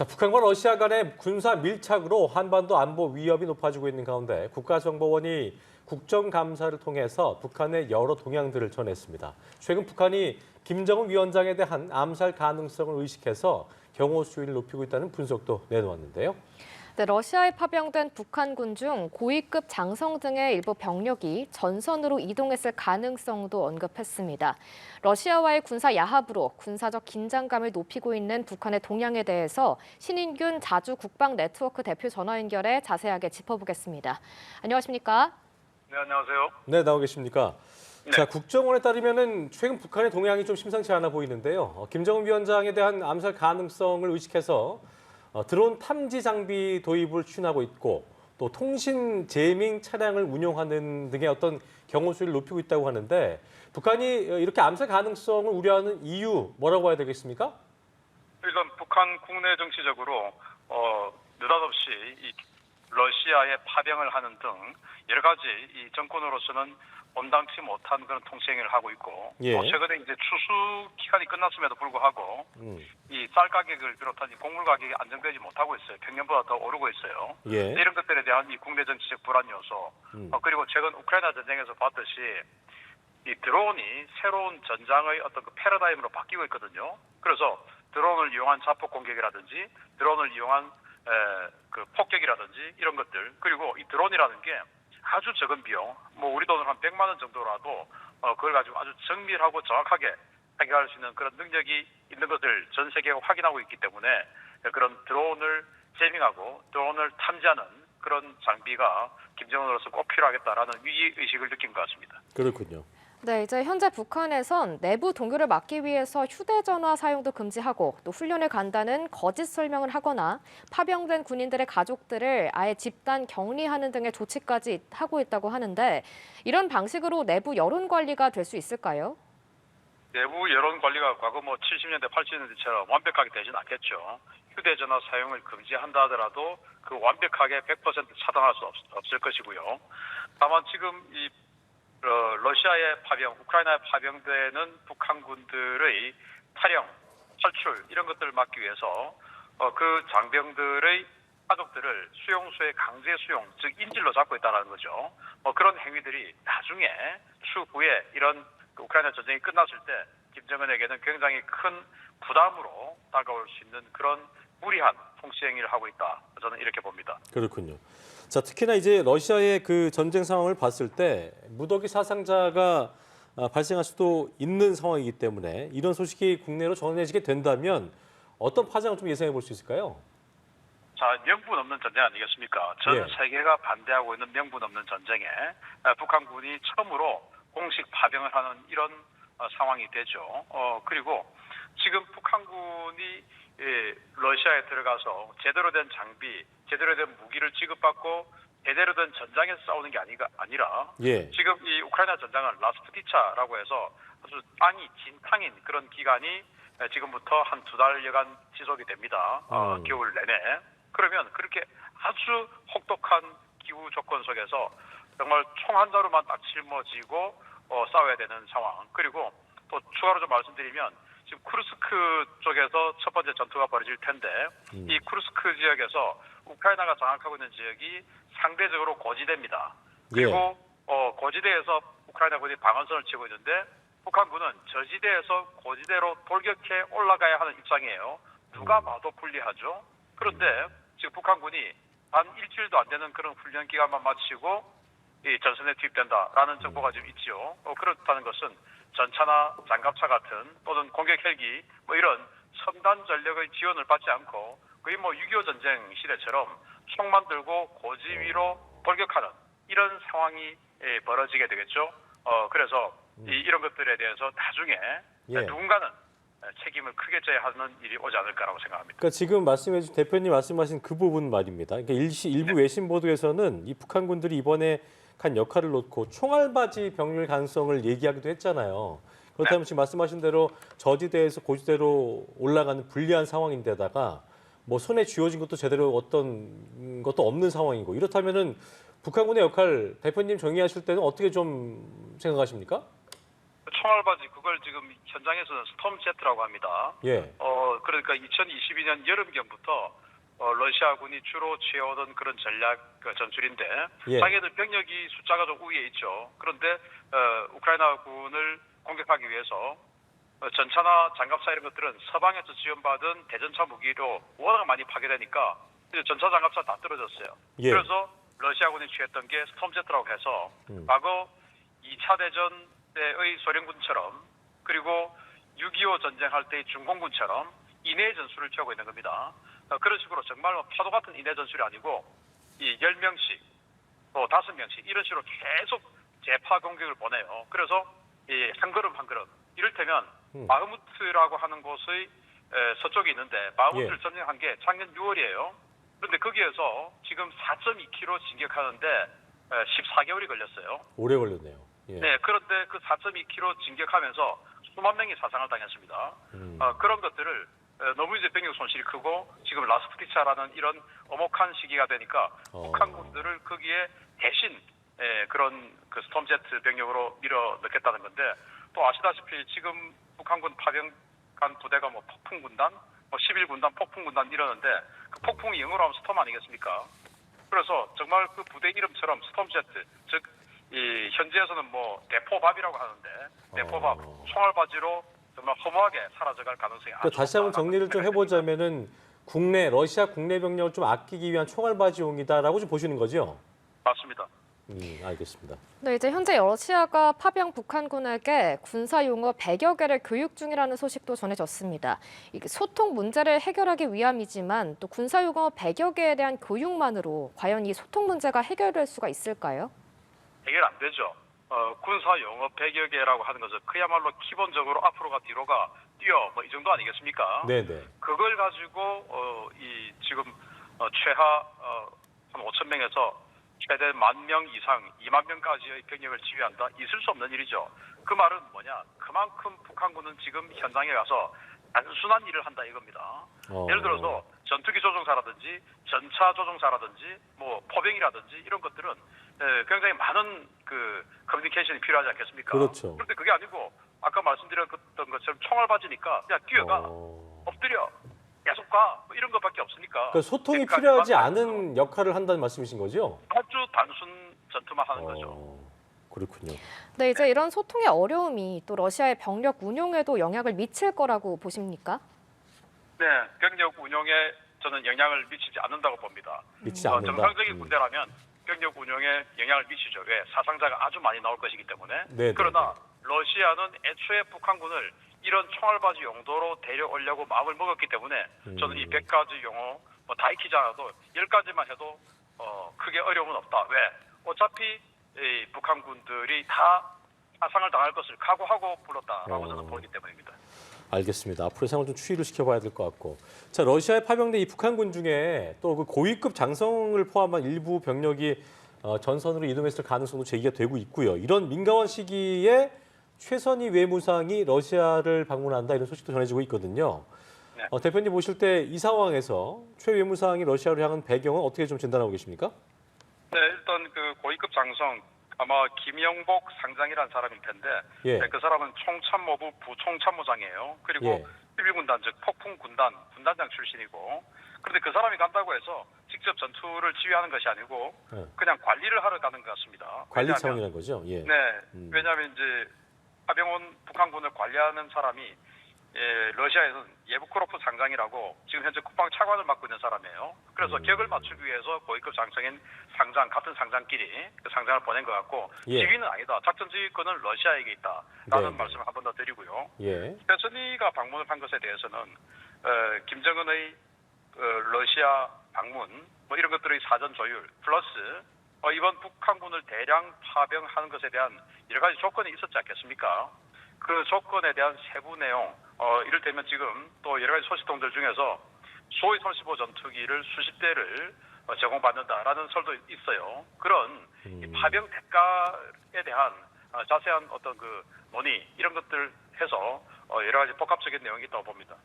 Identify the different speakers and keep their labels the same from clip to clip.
Speaker 1: 자, 북한과 러시아 간의 군사 밀착으로 한반도 안보 위협이 높아지고 있는 가운데 국가정보원이 국정감사를 통해서 북한의 여러 동향들을 전했습니다. 최근 북한이 김정은 위원장에 대한 암살 가능성을 의식해서 경호 수위를 높이고 있다는 분석도 내놓았는데요.
Speaker 2: 네, 러시아에 파병된 북한군 중 고위급 장성 등의 일부 병력이 전선으로 이동했을 가능성도 언급했습니다. 러시아와의 군사 야합으로 군사적 긴장감을 높이고 있는 북한의 동향에 대해서 신인균 자주 국방 네트워크 대표 전화 연결해 자세하게 짚어보겠습니다. 안녕하십니까?
Speaker 3: 네, 안녕하세요.
Speaker 1: 네, 나오 계십니까?
Speaker 3: 네.
Speaker 1: 자, 국정원에 따르면은 최근 북한의 동향이 좀 심상치 않아 보이는데요. 김정은 위원장에 대한 암살 가능성을 의식해서 드론 탐지 장비 도입을 추진하고 있고 또 통신 제밍 차량을 운용하는 등의 어떤 경호 수위를 높이고 있다고 하는데 북한이 이렇게 암살 가능성을 우려하는 이유 뭐라고 해야 되겠습니까?
Speaker 3: 일단 북한 국내 정치적으로 느닷없이 이 러시아에 파병을 하는 등 여러 가지 이 정권으로서는 온당치 못한 그런 통치행위를 하고 있고
Speaker 1: 예.
Speaker 3: 또 최근에 이제 추수 기간이 끝났음에도 불구하고 이 쌀 가격을 비롯한 이 곡물 가격이 안정되지 못하고 있어요. 평년보다 더 오르고 있어요.
Speaker 1: 예.
Speaker 3: 이런 것들에 대한 이 국내 정치적 불안 요소 그리고 최근 우크라이나 전쟁에서 봤듯이 이 드론이 새로운 전장의 어떤 그 패러다임으로 바뀌고 있거든요. 그래서 드론을 이용한 자폭 공격이라든지 드론을 이용한 그 폭격이라든지 이런 것들 그리고 이 드론이라는 게 아주 적은 비용, 뭐 우리 돈으로 한 100만 원 정도라도 그걸 가지고 아주 정밀하고 정확하게 해결할 수 있는 그런 능력이 있는 것을 전 세계가 확인하고 있기 때문에 그런 드론을 제밍하고 드론을 탐지하는 그런 장비가 김정은으로서 꼭 필요하겠다라는 위기의식을 느낀 것 같습니다.
Speaker 1: 그렇군요.
Speaker 2: 네, 이제 현재 북한에선 내부 동요를 막기 위해서 휴대전화 사용도 금지하고 또 훈련을 간다는 거짓 설명을 하거나 파병된 군인들의 가족들을 아예 집단 격리하는 등의 조치까지 하고 있다고 하는데 이런 방식으로 내부 여론 관리가 될 수 있을까요?
Speaker 3: 내부 여론 관리가 과거 뭐 70년대, 80년대처럼 완벽하게 되진 않겠죠. 휴대전화 사용을 금지한다 하더라도 그 완벽하게 100% 차단할 수 없을 것이고요. 다만 지금 이 러시아에 파병, 우크라이나에 파병되는 북한군들의 탈영, 탈출 이런 것들을 막기 위해서 그 장병들의 가족들을 수용소에 강제 수용, 즉 인질로 잡고 있다는 거죠. 그런 행위들이 나중에 추후에 이런 우크라이나 전쟁이 끝났을 때 김정은에게는 굉장히 큰 부담으로 다가올 수 있는 그런 무리한 통치 행위를 하고 있다. 저는 이렇게 봅니다.
Speaker 1: 그렇군요. 자, 특히나 이제 러시아의 그 전쟁 상황을 봤을 때 무더기 사상자가 발생할 수도 있는 상황이기 때문에 이런 소식이 국내로 전해지게 된다면 어떤 파장을 좀 예상해 볼 수 있을까요?
Speaker 3: 자, 명분 없는 전쟁 아니겠습니까? 전
Speaker 1: 예.
Speaker 3: 세계가 반대하고 있는 명분 없는 전쟁에 북한군이 처음으로 공식 파병을 하는 이런 상황이 되죠. 그리고 지금 북한군이 러시아에 들어가서 제대로 된 장비, 제대로 된 무기를 지급받고 제대로 된 전장에서 싸우는 게 아니라
Speaker 1: 예.
Speaker 3: 지금 이 우크라이나 전장은 라스푸티차라고 해서 아주 땅이 진탕인 그런 기간이 지금부터 한 2달여간 지속이 됩니다. 겨울 내내. 그러면 그렇게 아주 혹독한 기후 조건 속에서 정말 총 한 자루만 딱 짊어지고 싸워야 되는 상황. 그리고 또 추가로 좀 말씀드리면 지금 쿠르스크 쪽에서 첫 번째 전투가 벌어질 텐데 이 쿠르스크 지역에서 우크라이나가 장악하고 있는 지역이 상대적으로 고지대입니다. 그리고 고지대에서 우크라이나군이 방어선을 치고 있는데 북한군은 저지대에서 고지대로 돌격해 올라가야 하는 입장이에요. 누가 봐도 불리하죠. 그런데 지금 북한군이 단 일주일도 안 되는 그런 훈련 기간만 마치고 이 전선에 투입된다라는 정보가 좀 있죠. 그렇다는 것은 전차나 장갑차 같은 또는 공격 헬기 뭐 이런 첨단 전력의 지원을 받지 않고 거의 뭐 6.25 전쟁 시대처럼 총만 들고 고지 위로 돌격하는 이런 상황이 벌어지게 되겠죠. 그래서 이런 것들에 대해서 나중에 누군가는 책임을 크게 져야 하는 일이 오지 않을까라고 생각합니다.
Speaker 1: 그러니까 지금 대표님 말씀하신 그 부분 말입니다. 그러니까 일부 외신 보도에서는 이 북한군들이 이번에 한 역할을 놓고 총알맞이 병률 가능성을 얘기하기도 했잖아요. 그렇다면 지금 말씀하신 대로 저지대에서 고지대로 올라가는 불리한 상황인데다가 뭐 손에 쥐어진 것도 제대로 어떤 것도 없는 상황이고 이렇다면은 북한군의 역할 대표님 정의하실 때는 어떻게 좀 생각하십니까?
Speaker 3: 총알바지 그걸 지금 현장에서는 스톰제트라고 합니다.
Speaker 1: 예.
Speaker 3: 그러니까 2022년 여름경부터 러시아군이 주로 취해오던 그런 전략 전술인데
Speaker 1: 예.
Speaker 3: 자기들 병력이 숫자가 좀 우위에 있죠. 그런데 우크라이나군을 공격하기 위해서 전차나 장갑차 이런 것들은 서방에서 지원받은 대전차 무기로 워낙 많이 파괴되니까 이제 전차 장갑차 다 떨어졌어요.
Speaker 1: 예.
Speaker 3: 그래서 러시아군이 취했던 게 스톰제트라고 해서 과거 2차 대전 때의 소련군처럼 그리고 6.25 전쟁할 때의 중공군처럼 인해 전술을 취하고 있는 겁니다. 그런 식으로 정말 파도 같은 인해 전술이 아니고 이 10명씩 또 5명씩 이런 식으로 계속 재파 공격을 보내요. 그래서 이 한 걸음 한 걸음 이를테면 바흐무트라고 하는 곳의 서쪽에 있는데 바흐무트를
Speaker 1: 예.
Speaker 3: 전쟁한 게 작년 6월이에요. 그런데 거기에서 지금 4.2km 진격하는데 14개월이 걸렸어요.
Speaker 1: 오래 걸렸네요. 예.
Speaker 3: 네, 그런데 그 4.2km 진격하면서 수만 명이 사상을 당했습니다. 그런 것들을 너무 이제 병력 손실이 크고 지금 라스푸티차라는 이런 엄혹한 시기가 되니까 북한군들을 거기에 대신 그런 그 스톰제트 병력으로 밀어 넣겠다는 건데 또 아시다시피 지금 북한군 파병간 부대가 뭐 폭풍군단, 뭐 11군단, 폭풍군단 이러는데 그 폭풍이 영어로 하면 스톰 아니겠습니까? 그래서 정말 그 부대 이름처럼 스톰제트, 즉 이 현지에서는 뭐 대포밥이라고 하는데 대포밥, 총알바지로 정말 허무하게 사라져갈 가능성이 아주
Speaker 1: 그러니까 다시 한번 정리를 좀 해보자면은 러시아 국내 병력을 좀 아끼기 위한 총알바지용이다라고 좀 보시는 거죠?
Speaker 3: 맞습니다.
Speaker 1: 알겠습니다.
Speaker 2: 네, 이제 현재 러시아가 파병 북한군에게 군사 용어 100여 개를 교육 중이라는 소식도 전해졌습니다. 이게 소통 문제를 해결하기 위함이지만 또 군사 용어 100여 개에 대한 교육만으로 과연 이 소통 문제가 해결될 수가 있을까요?
Speaker 3: 해결 안 되죠. 군사 용어 100여 개라고 하는 것은 그야말로 기본적으로 앞으로가 뒤로가 뛰어 뭐 이 정도 아니겠습니까?
Speaker 1: 네네.
Speaker 3: 그걸 가지고 이 지금 최하 한 5천 명에서 최대 10,000명 이상 2만 명까지의 병력을 지휘한다. 있을 수 없는 일이죠. 그 말은 뭐냐? 그만큼 북한군은 지금 현장에 가서 단순한 일을 한다 이겁니다. 예를 들어서 전투기 조종사라든지 전차 조종사라든지 뭐 포병이라든지 이런 것들은 굉장히 많은 그 커뮤니케이션이 필요하지 않겠습니까?
Speaker 1: 그렇죠.
Speaker 3: 그런데 그게 아니고 아까 말씀드렸던 것처럼 총알바지니까 야 뛰어가 엎드려 계속 가 뭐 이런 것밖에 없으니까.
Speaker 1: 그러니까 소통이
Speaker 3: 그러니까
Speaker 1: 필요하지 않은 역할을 한다는 말씀이신 거죠?
Speaker 3: 아주 단순 전투만 하는 거죠.
Speaker 1: 그렇군요.
Speaker 2: 네, 이제 이런 소통의 어려움이 또 러시아의 병력 운용에도 영향을 미칠 거라고 보십니까?
Speaker 3: 네, 병력 운용에 저는 영향을 미치지 않는다고 봅니다.
Speaker 1: 미치지 않는다.
Speaker 3: 정상적인 군대라면 병력 운용에 영향을 미치죠. 왜? 사상자가 아주 많이 나올 것이기 때문에.
Speaker 1: 네네.
Speaker 3: 그러나 러시아는 애초에 북한군을 이런 총알바지 용도로 데려오려고 마음을 먹었기 때문에 저는 이 100가지 용어 뭐 다 익히지 않아도 10가지만 해도 크게 어려움은 없다. 왜? 어차피 이 북한군들이 다 사상을 당할 것을 각오하고 불렀다라고 저는 보기 때문입니다.
Speaker 1: 알겠습니다. 앞으로 상황을 좀 추이를 시켜봐야 될 것 같고. 자, 러시아에 파병된 이 북한군 중에 또 그 고위급 장성을 포함한 일부 병력이 전선으로 이동했을 가능성도 제기가 되고 있고요. 이런 민감한 시기에 최선희 외무상이 러시아를 방문한다 이런 소식도 전해지고 있거든요.
Speaker 3: 네.
Speaker 1: 대표님 보실 때 이 상황에서 최 외무상이 러시아로 향한 배경은 어떻게 좀 진단하고 계십니까?
Speaker 3: 네, 일단 그 고위급 장성 아마 김영복 상장이라는 사람일 텐데
Speaker 1: 예.
Speaker 3: 그 사람은 총참모부 부총참모장이에요. 그리고
Speaker 1: 예.
Speaker 3: 11군단 즉 폭풍군단 군단장 출신이고 그런데 그 사람이 간다고 해서 직접 전투를 지휘하는 것이 아니고
Speaker 1: 예.
Speaker 3: 그냥 관리를 하러 가는 것 같습니다.
Speaker 1: 관리
Speaker 3: 왜냐하면,
Speaker 1: 차원이라는 거죠. 예.
Speaker 3: 네, 왜냐하면 이제 파병온 북한군을 관리하는 사람이 러시아에서는 예브코로프 상장이라고 지금 현재 국방 차관을 맡고 있는 사람이에요. 그래서 격을 맞추기 위해서 고위급 장성인 상장 같은 상장끼리 그 상장을 보낸 것 같고
Speaker 1: 예.
Speaker 3: 지휘는 아니다. 작전 지휘권은 러시아에게 있다라는
Speaker 1: 네.
Speaker 3: 말씀을 한 번 더 드리고요.
Speaker 1: 예.
Speaker 3: 최선희가 방문을 한 것에 대해서는 김정은의 러시아 방문 뭐 이런 것들의 사전 조율 플러스 이번 북한군을 대량 파병하는 것에 대한 여러 가지 조건이 있었지 않겠습니까? 그 조건에 대한 세부 내용, 이를테면 지금 또 여러 가지 소식통들 중에서 소위 35 전투기를 수십 대를 제공받는다라는 설도 있어요. 그런 이 파병 대가에 대한 자세한 어떤 그 논의 이런 것들 해서 여러 가지 복합적인 내용이 있다고 봅니다.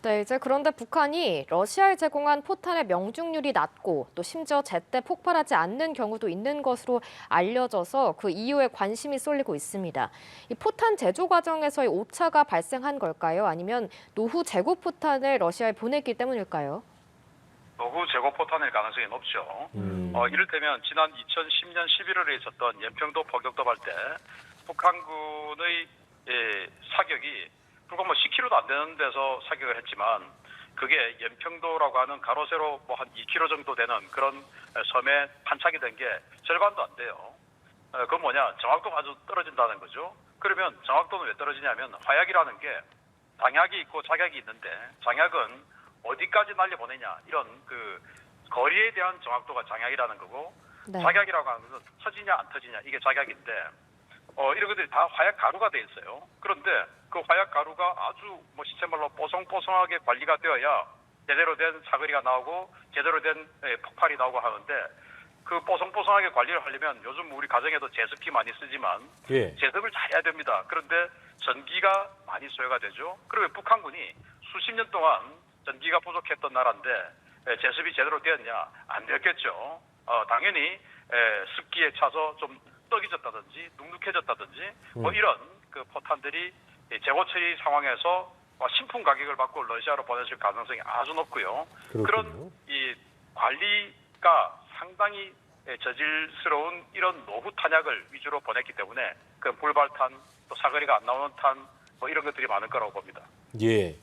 Speaker 2: 네, 이제 그런데 북한이 러시아에 제공한 포탄의 명중률이 낮고 또 심지어 제때 폭발하지 않는 경우도 있는 것으로 알려져서 그 이유에 관심이 쏠리고 있습니다. 이 포탄 제조 과정에서의 오차가 발생한 걸까요? 아니면 노후 재고 포탄을 러시아에 보냈기 때문일까요?
Speaker 3: 노후 재고 포탄일 가능성이 높죠. 이를테면 지난 2010년 11월에 있었던 연평도 포격 도발 때 북한군의 사격이 불과 10km도 안 되는 데서 사격을 했지만 그게 연평도라고 하는 가로 세로 한 2km 정도 되는 그런 섬에 탄착이 된 게 절반도 안 돼요. 그건 뭐냐? 정확도가 아주 떨어진다는 거죠. 그러면 정확도는 왜 떨어지냐면 화약이라는 게 장약이 있고 작약이 있는데 장약은 어디까지 날려보내냐 이런 그 거리에 대한 정확도가 장약이라는 거고
Speaker 2: 네.
Speaker 3: 작약이라고 하는 것은 터지냐 안 터지냐 이게 작약인데 이런 것들이 다 화약 가루가 돼 있어요. 그런데 그 화약 가루가 아주 시체말로 뽀송뽀송하게 관리가 되어야 제대로 된 사거리가 나오고 제대로 된 폭발이 나오고 하는데 그 뽀송뽀송하게 관리를 하려면 요즘 우리 가정에도 제습기 많이 쓰지만
Speaker 1: 예.
Speaker 3: 제습을 잘해야 됩니다. 그런데 전기가 많이 소요가 되죠. 그리고 북한군이 수십 년 동안 전기가 부족했던 나라인데 제습이 제대로 되었냐? 안 되었겠죠. 당연히 습기에 차서 좀 떡이졌다든지 눅눅해졌다든지 이런 그 포탄들이 재고 처리 상황에서 신품 가격을 받고 러시아로 보내실 가능성이 아주 높고요.
Speaker 1: 그렇군요.
Speaker 3: 그런 이 관리가 상당히 저질스러운 이런 노후 탄약을 위주로 보냈기 때문에 그 불발탄 또 사거리가 안 나오는 탄 이런 것들이 많을 거라고 봅니다.
Speaker 1: 예.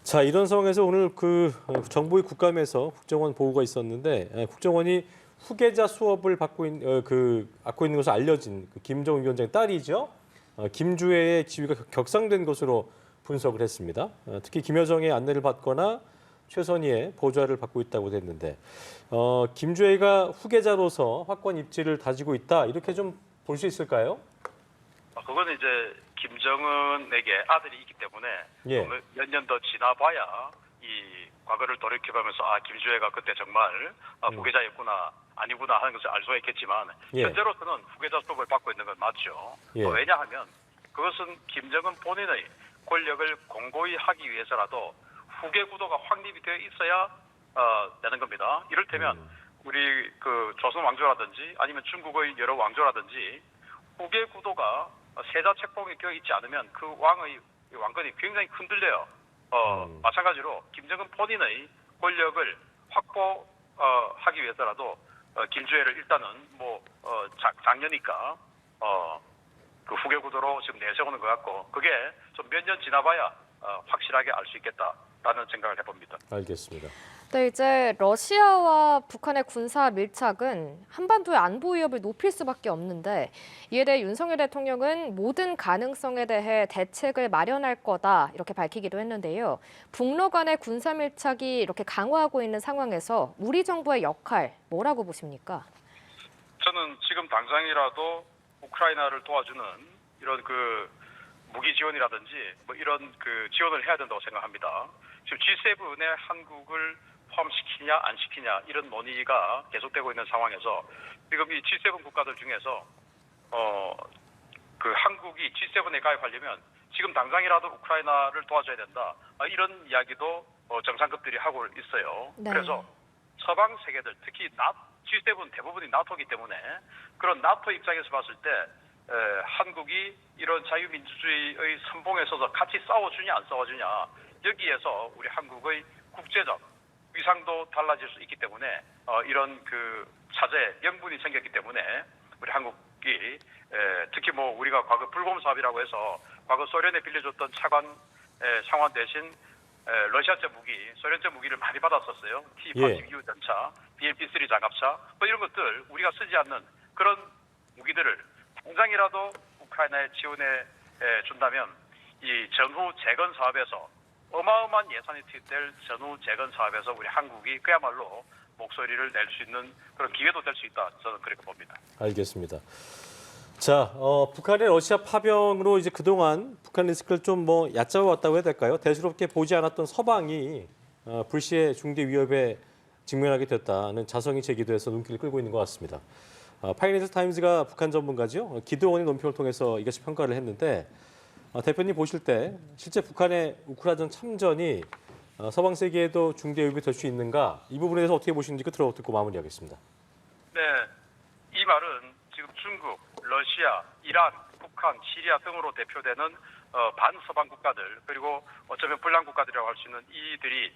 Speaker 1: 자, 이런 상황에서 오늘 그 정부의 국감에서 국정원 보고가 있었는데 국정원이 후계자 수업을 받고 있는 것으로 알려진 그 김정은 위원장의 딸이죠. 김주혜의 지위가 격상된 것으로 분석을 했습니다. 특히 김여정의 안내를 받거나 최선희의 보좌를 받고 있다고 했는데 김주혜가 후계자로서 확고한 입지를 다지고 있다 이렇게 좀 볼 수 있을까요?
Speaker 3: 그거는 이제 김정은에게 아들이 있기 때문에
Speaker 1: 예.
Speaker 3: 몇 년 더 지나봐야 이 과거를 돌이켜보면서 김주혜가 그때 정말 후계자였구나 아니구나 하는 것을 알 수가 있겠지만
Speaker 1: 예.
Speaker 3: 현재로서는 후계자 수업을 받고 있는 건 맞죠.
Speaker 1: 예.
Speaker 3: 왜냐하면 그것은 김정은 본인의 권력을 공고히 하기 위해서라도 후계 구도가 확립이 되어 있어야 되는 겁니다. 이를테면 우리 그 조선 왕조라든지 아니면 중국의 여러 왕조라든지 후계 구도가 세자 책봉에 껴 있지 않으면 그 왕권이 굉장히 흔들려요. 마찬가지로 김정은 본인의 권력을 확보하기 위해서라도 김주혜를 일단은 작년이니까 그 후계 구도로 지금 내세우는 것 같고 그게 좀 몇 년 지나봐야 확실하게 알 수 있겠다라는 생각을 해봅니다.
Speaker 1: 알겠습니다.
Speaker 2: 네, 이제 러시아와 북한의 군사 밀착은 한반도의 안보 위협을 높일 수밖에 없는데 이에 대해 윤석열 대통령은 모든 가능성에 대해 대책을 마련할 거다 이렇게 밝히기도 했는데요. 북러 간의 군사 밀착이 이렇게 강화하고 있는 상황에서 우리 정부의 역할 뭐라고 보십니까?
Speaker 3: 저는 지금 당장이라도 우크라이나를 도와주는 이런 그 무기 지원이라든지 이런 그 지원을 해야 된다고 생각합니다. 지금 G7에 한국을 포함시키냐 안 시키냐 이런 논의가 계속되고 있는 상황에서 지금 이 G7 국가들 중에서 그 한국이 G7에 가입하려면 지금 당장이라도 우크라이나를 도와줘야 된다 이런 이야기도 정상급들이 하고 있어요.
Speaker 2: 네.
Speaker 3: 그래서 서방 세계들 특히 G7 대부분이 나토이기 때문에 그런 나토 입장에서 봤을 때 한국이 이런 자유민주주의의 선봉에 서서 같이 싸워주냐 안 싸워주냐 여기에서 우리 한국의 국제적 위상도 달라질 수 있기 때문에 이런 그 차제 명분이 생겼기 때문에 우리 한국이 특히 우리가 과거 불곰 사업이라고 해서 과거 소련에 빌려줬던 상원 대신 러시아제 무기, 소련제 무기를 많이 받았었어요. T-82 전차, BMP-3 장갑차 이런 것들 우리가 쓰지 않는 그런 무기들을 당장이라도 우크라이나에 지원해 준다면 이 전후 재건 사업에서 어마어마한 예산이 투입될 전후 재건 사업에서 우리 한국이 그야말로 목소리를 낼 수 있는 그런 기회도 될 수 있다. 저는 그렇게 봅니다.
Speaker 1: 알겠습니다. 자, 북한의 러시아 파병으로 이제 그동안 북한 리스크를 좀 얕잡아왔다고 해야 될까요? 대수롭게 보지 않았던 서방이 불시의 중대 위협에 직면하게 됐다는 자성이 제기돼서 눈길을 끌고 있는 것 같습니다. 파이낸셜 타임즈가 북한 전문가죠. 기도원의 논평을 통해서 이것이 평가를 했는데 대표님 보실 때 실제 북한의 우크라이나 참전이 서방 세계에도 중대 위협이 될 수 있는가? 이 부분에 대해서 어떻게 보시는지 끝으로 듣고 마무리하겠습니다.
Speaker 3: 네, 이 말은 지금 중국, 러시아, 이란, 북한, 시리아 등으로 대표되는 반서방 국가들 그리고 어쩌면 불량 국가들이라고 할 수 있는 이들이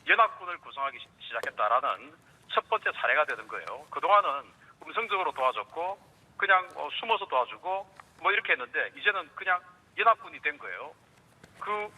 Speaker 3: 연합군을 구성하기 시작했다라는 첫 번째 사례가 되는 거예요. 그동안은 음성적으로 도와줬고 그냥 숨어서 도와주고 뭐 이렇게 했는데 이제는 그냥 연합군이 된 거예요. 그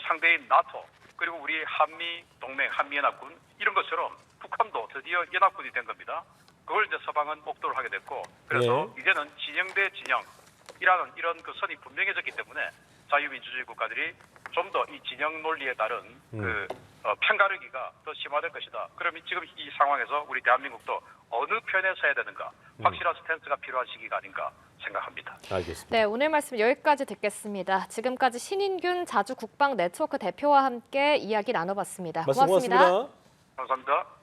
Speaker 3: 상대인 나토 그리고 우리 한미 동맹, 한미연합군 이런 것처럼 북한도 드디어 연합군이 된 겁니다. 그걸 이제 서방은 목도를 하게 됐고 그래서 이제는 진영 대 진영이라는 이런 그 선이 분명해졌기 때문에 자유민주주의 국가들이 좀 더 이 진영 논리에 따른 그 편가르기가 더 심화될 것이다. 그러면 지금 이 상황에서 우리 대한민국도 어느 편에 서야 되는가 확실한 스탠스가 필요한 시기가 아닌가 생각합니다.
Speaker 1: 알겠습니다.
Speaker 2: 네, 오늘 말씀 여기까지 듣겠습니다. 지금까지 신인균 자주국방네트워크 대표와 함께 이야기 나눠봤습니다.
Speaker 1: 말씀 고맙습니다.
Speaker 3: 감사합니다.